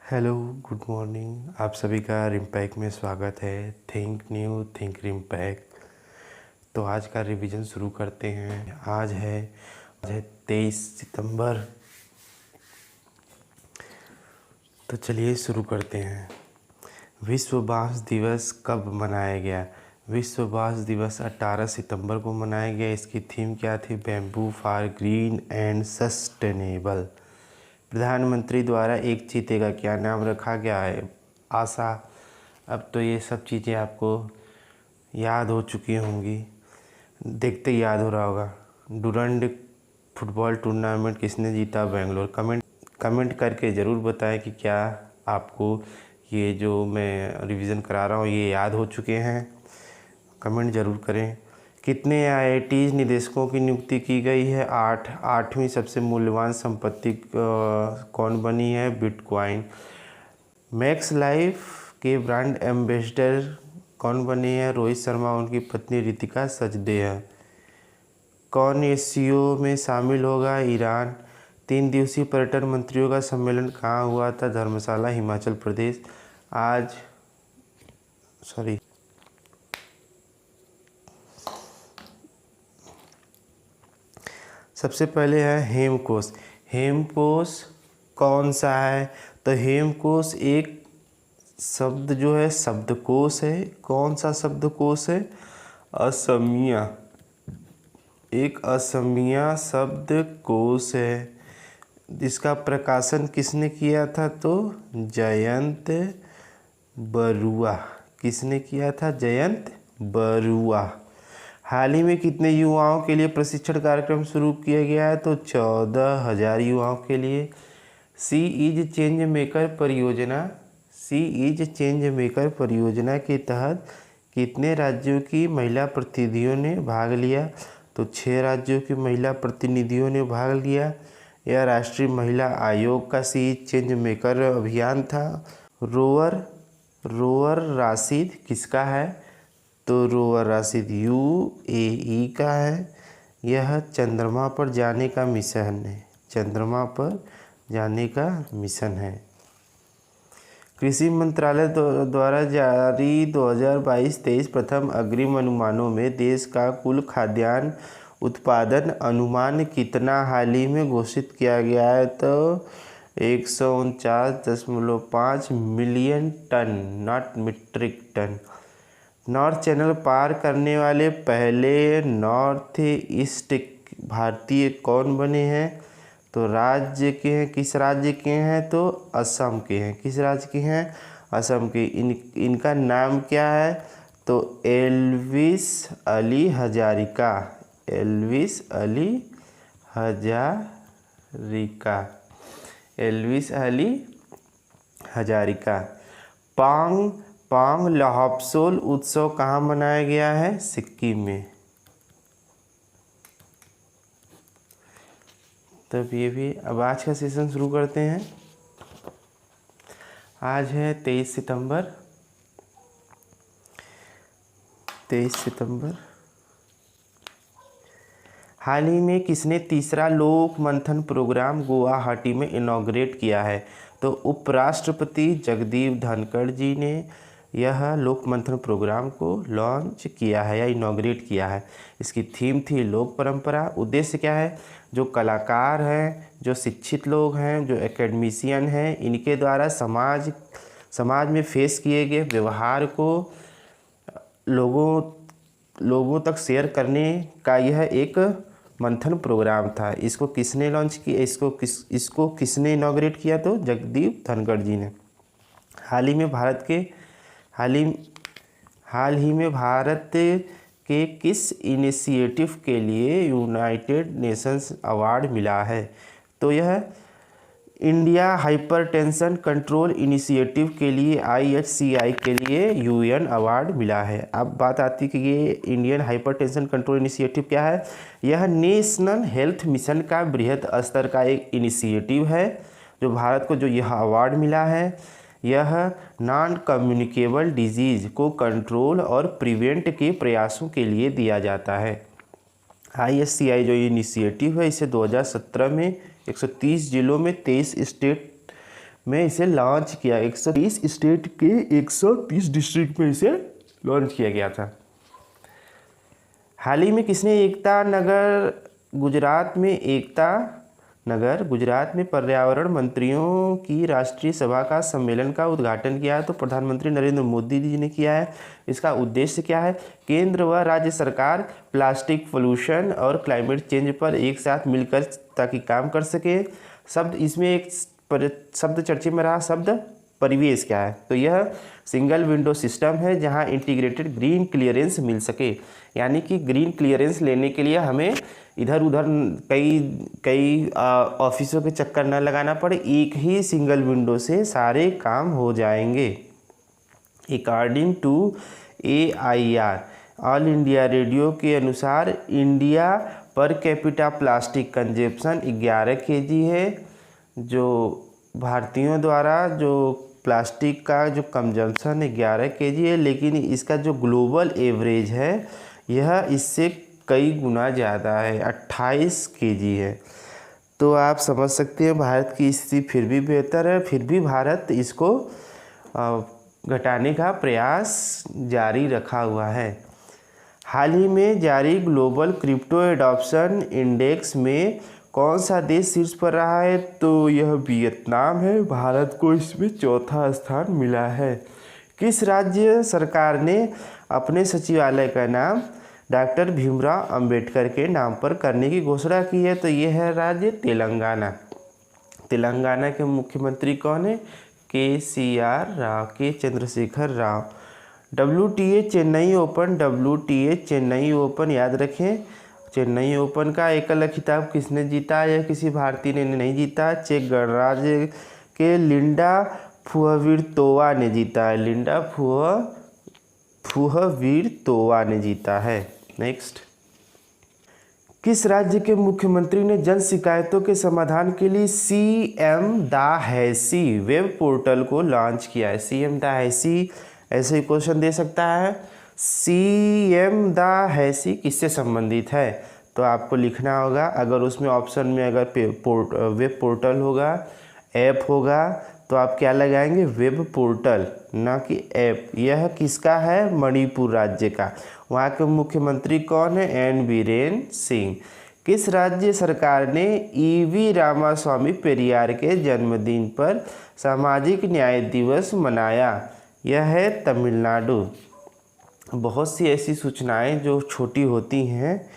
Hello, good morning. आप सभी का रिम्पैक में स्वागत है। Think new think Rimpac. तो आज का रिवीजन शुरू करते हैं। आज है 23 सितंबर। तो चलिए शुरू करते हैं। विश्व बांस दिवस कब मनाया गया? विश्व बांस दिवस 18 सितंबर को मनाया गया। इसकी थीम क्या थी? Bamboo for green and sustainable. प्रधानमंत्री द्वारा एक चीते का क्या नाम रखा गया है? आशा। अब तो ये सब चीज़ें आपको याद हो चुकी होंगी, देखते ही याद हो रहा होगा। डूरंड फुटबॉल टूर्नामेंट किसने जीता? बेंगलोर। कमेंट करके ज़रूर बताएं कि क्या आपको ये जो मैं रिवीजन करा रहा हूँ ये याद हो चुके हैं। कमेंट ज़रूर करें। कितने आईआईटी निदेशकों की नियुक्ति की गई है? 8। 8वीं सबसे मूल्यवान संपत्ति कौन बनी है? बिटकॉइन। मैक्स लाइफ के ब्रांड एम्बेसडर कौन बने हैं? रोहित शर्मा, उनकी पत्नी रितिका सचदेह। कौन एससीओ में शामिल होगा? ईरान। 3 दिवसीय पर्यटन मंत्रियों का सम्मेलन कहाँ हुआ था? धर्मशाला, हिमाचल प्रदेश। सबसे पहले है हेमकोश। हेमकोश कौन सा है? तो हेमकोश एक शब्द जो है शब्दकोश है। कौन सा शब्दकोश है? असमिया। एक असमिया शब्दकोश है। जिसका प्रकाशन किसने किया था? तो जयंत बरुआ। किसने किया था? जयंत बरुआ। हाल ही में कितने युवाओं के लिए प्रशिक्षण कार्यक्रम शुरू किया गया है? तो 14,000 युवाओं के लिए। सी इज चेंज मेकर परियोजना के तहत कितने राज्यों की महिला प्रतिनिधियों ने भाग लिया? तो 6 राज्यों की महिला प्रतिनिधियों ने भाग लिया। यह राष्ट्रीय महिला आयोग का सी इज चेंज मेकर अभियान था। रोवर राशिद किसका है? तो रोवर राशिद यूएई का है। यह चंद्रमा पर जाने का मिशन है। कृषि मंत्रालय द्वारा जारी 2022-23 प्रथम अग्रिम अनुमानों में देश का कुल खाद्यान्न उत्पादन अनुमान कितना हाल ही में घोषित किया गया है? तो 149.5 million ton, not metric ton. North Channel पार करने वाले पहले नॉर्थ ईस्ट भारतीय कौन बने हैं? तो राज्य के हैं। किस राज्य के हैं? तो असम के हैं। किस राज्य के हैं? असम के। इनका नाम क्या है? तो एल्विस अली हजारिका। एल्विस अली हजारिका। पांग लहोप्सोल उत्सव कहाँ मनाया गया है? सिक्किम में। तब ये भी। अब आज का सेशन शुरू करते हैं। आज है 23 सितंबर। हाल ही में किसने तीसरा लोक मंथन प्रोग्राम गुवाहाटी में इनॉग्रेट किया है? तो उपराष्ट्रपति जगदीप धनखड़ जी ने यह लोक मंथन प्रोग्राम को लॉन्च किया है या इनॉग्रेट किया है। इसकी थीम थी लोक परंपरा। उद्देश्य क्या है? जो कलाकार हैं, जो शिक्षित लोग हैं, जो एकेडमिशियन हैं, इनके द्वारा समाज में फेस किए गए व्यवहार को लोगों तक शेयर करने का यह एक मंथन प्रोग्राम था। इसको किसने लॉन्च किया? इसको किसने इनॉग्रेट किया? तो जगदीप धनखड़ जी ने। हाल ही में भारत के किस इनिशिएटिव के लिए यूनाइटेड नेशंस अवार्ड मिला है? तो यह इंडिया हाइपरटेंशन कंट्रोल इनिशिएटिव के लिए IHCI के लिए UN अवार्ड मिला है। अब बात आती है कि ये इंडियन हाइपरटेंशन कंट्रोल इनिशिएटिव क्या है? यह नेशनल हेल्थ मिशन का बृहद स्तर का एक इनिशिएटिव है जो भारत को जो यह अवार्ड मिला है। यह नॉन कम्युनिकेबल डिजीज़ को कंट्रोल और प्रिवेंट के प्रयासों के लिए दिया जाता है। IHCI जो इनिशिएटिव है इसे 2017 में 130 जिलों में 23 स्टेट में इसे लॉन्च किया। 130 स्टेट के 130 डिस्ट्रिक्ट में इसे लॉन्च किया गया था। हाल ही में किसने गुजरात में पर्यावरण मंत्रियों की राष्ट्रीय सभा का सम्मेलन का उद्घाटन किया है? तो प्रधानमंत्री नरेंद्र मोदी जी ने किया है। इसका उद्देश्य क्या है? केंद्र व राज्य सरकार प्लास्टिक पोल्यूशन और क्लाइमेट चेंज पर एक साथ मिलकर ताकि काम कर सके। शब्द इसमें एक शब्द चर्चा में रहा, शब्द परिवेश क्या है? तो यह सिंगल विंडो सिस्टम है जहां इंटीग्रेटेड ग्रीन क्लियरेंस मिल सके, यानी कि ग्रीन क्लियरेंस लेने के लिए हमें इधर उधर कई ऑफिसों के चक्कर न लगाना पड़े, एक ही सिंगल विंडो से सारे काम हो जाएंगे। According to AIR All India Radio के अनुसार India per capita plastic consumption 11 kg है। जो भारतीयों द्वारा जो प्लास्टिक का जो कंजम्पशन 11 kg है, लेकिन इसका जो ग्लोबल एवरेज है यह इससे कई गुना ज़्यादा है, 28 kg है। तो आप समझ सकते हैं भारत की स्थिति फिर भी बेहतर है, फिर भी भारत इसको घटाने का प्रयास जारी रखा हुआ है। हाल ही में जारी ग्लोबल क्रिप्टो एडॉप्शन इंडेक्स में कौन सा देश शीर्ष पर रहा है? तो यह वियतनाम है। भारत को इसमें चौथा स्थान मिला है। किस राज्य सरकार ने अपने सचिवालय का नाम डॉक्टर भीमराव अंबेडकर के नाम पर करने की घोषणा की है? तो यह है राज्य तेलंगाना। तेलंगाना के मुख्यमंत्री कौन है? KCR राव, के चंद्रशेखर राव। WTA चेन्नई ओपन याद रखें। चेन्नई ओपन का एकल खिताब किसने जीता? यह किसी भारतीय ने नहीं जीता, चेक गणराज्य के लिंडा फुहविर्तोवा ने जीता है। लिंडा फुहविर्तोवा ने जीता है। नेक्स्ट, किस राज्य के मुख्यमंत्री ने जन शिकायतों के समाधान के लिए CM द हैसी वेब पोर्टल को लॉन्च किया है? CM द हैसी ऐसे क्वेश्चन दे सकता है। CM द हैसी किससे संबंधित है? तो आपको लिखना होगा, अगर उसमें ऑप्शन में अगर वेब पोर्टल होगा, ऐप होगा, तो आप क्या लगाएंगे? वेब पोर्टल, ना कि ऐप। यह किसका है? मणिपुर राज्य का। वहाँ के मुख्यमंत्री कौन है? N बीरेन सिंह। किस राज्य सरकार ने EV रामास्वामी पेरियार के जन्मदिन पर सामाजिक न्याय दिवस मनाया? यह है तमिलनाडु। बहुत सी ऐसी सूचनाएं जो छोटी होती हैं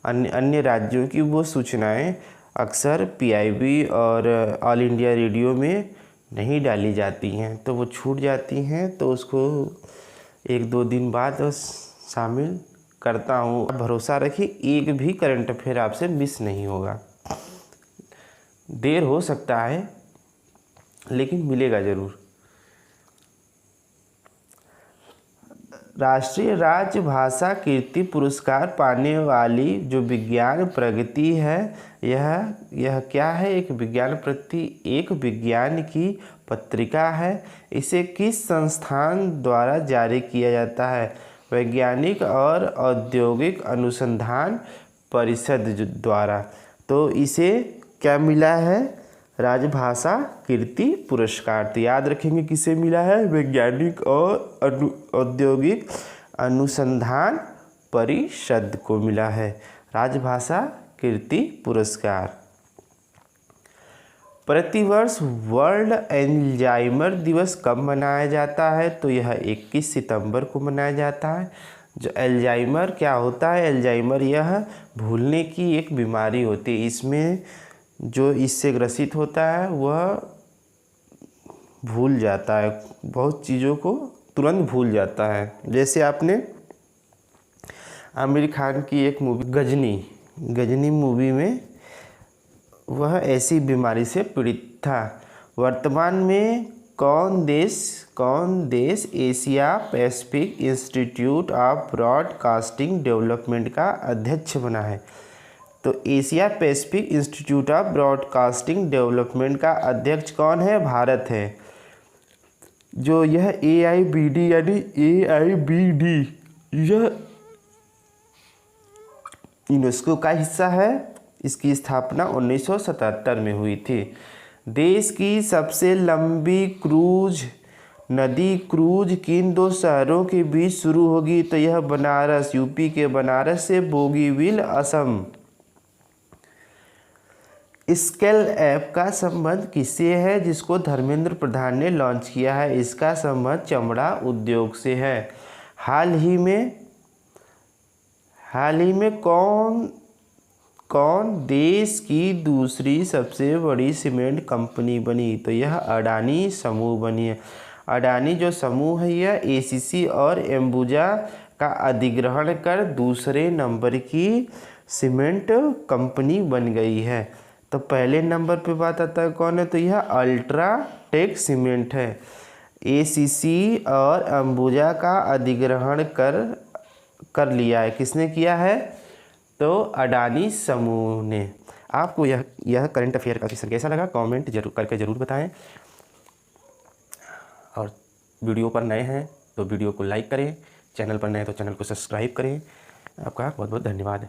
अन्य राज्यों की, वो सूचनाएं अक्सर PIB और ऑल इंडिया रेडियो में नहीं डाली जाती हैं, तो वो छूट जाती हैं। तो उसको 1-2 दिन बाद शामिल करता हूँ। भरोसा रखिए, एक भी करंट अफेयर आपसे मिस नहीं होगा। देर हो सकता है लेकिन मिलेगा ज़रूर। राष्ट्रीय राजभाषा कीर्ति पुरस्कार पाने वाली जो विज्ञान प्रगति है, यह क्या है? एक विज्ञान की पत्रिका है। इसे किस संस्थान द्वारा जारी किया जाता है? वैज्ञानिक और औद्योगिक अनुसंधान परिषद द्वारा। तो इसे क्या मिला है? राजभाषा कीर्ति पुरस्कार। तो याद रखेंगे किसे मिला है? वैज्ञानिक और औद्योगिक अनुसंधान परिषद को मिला है राजभाषा कीर्ति पुरस्कार। प्रतिवर्ष वर्ल्ड एल्जाइमर दिवस कब मनाया जाता है? तो यह 21 सितंबर को मनाया जाता है। जो एल्जाइमर क्या होता है? एल्जाइमर यह भूलने की एक बीमारी होती है। इसमें जो इससे ग्रसित होता है वह भूल जाता है, बहुत चीज़ों को तुरंत भूल जाता है। जैसे आपने आमिर खान की एक मूवी गजनी मूवी में वह ऐसी बीमारी से पीड़ित था। वर्तमान में कौन देश Asia Pacific institute of broadcasting development का अध्यक्ष बना है? तो Asia Pacific institute of broadcasting development का अध्यक्ष कौन है? भारत है। जो यह AIBD यानी AIBD यह यूनेस्को का हिस्सा है। इसकी स्थापना 1977 में हुई थी। देश की सबसे लंबी क्रूज नदी क्रूज किन दो शहरों के बीच शुरू होगी? तो यह बनारस, यूपी के बनारस से बोगीबिल, असम। स्केल ऐप का संबंध किससे है? जिसको धर्मेंद्र प्रधान ने लॉन्च किया है। इसका संबंध चमड़ा उद्योग से है। हाल ही में कौन देश की दूसरी सबसे बड़ी सीमेंट कंपनी बनी? तो यह अडानी समूह बनी है। अडानी जो समूह है यह एसीसी और एम्बुजा का अधिग्रहण कर दूसरे नंबर की सीमेंट कंपनी बन गई है। तो पहले नंबर पे बात आता है कौन है? तो यह अल्ट्राटेक सीमेंट है। एसीसी और अंबुजा का अधिग्रहण कर लिया है। किसने किया है? तो अडानी समूह ने। आपको यह करंट अफेयर का क्वेश्चन कैसा लगा? कमेंट जरूर बताएं। और वीडियो पर नए हैं तो वीडियो को लाइक करें, चैनल पर नए हैं तो चैनल को सब्सक्राइब करें। आपका बहुत बहुत धन्यवाद।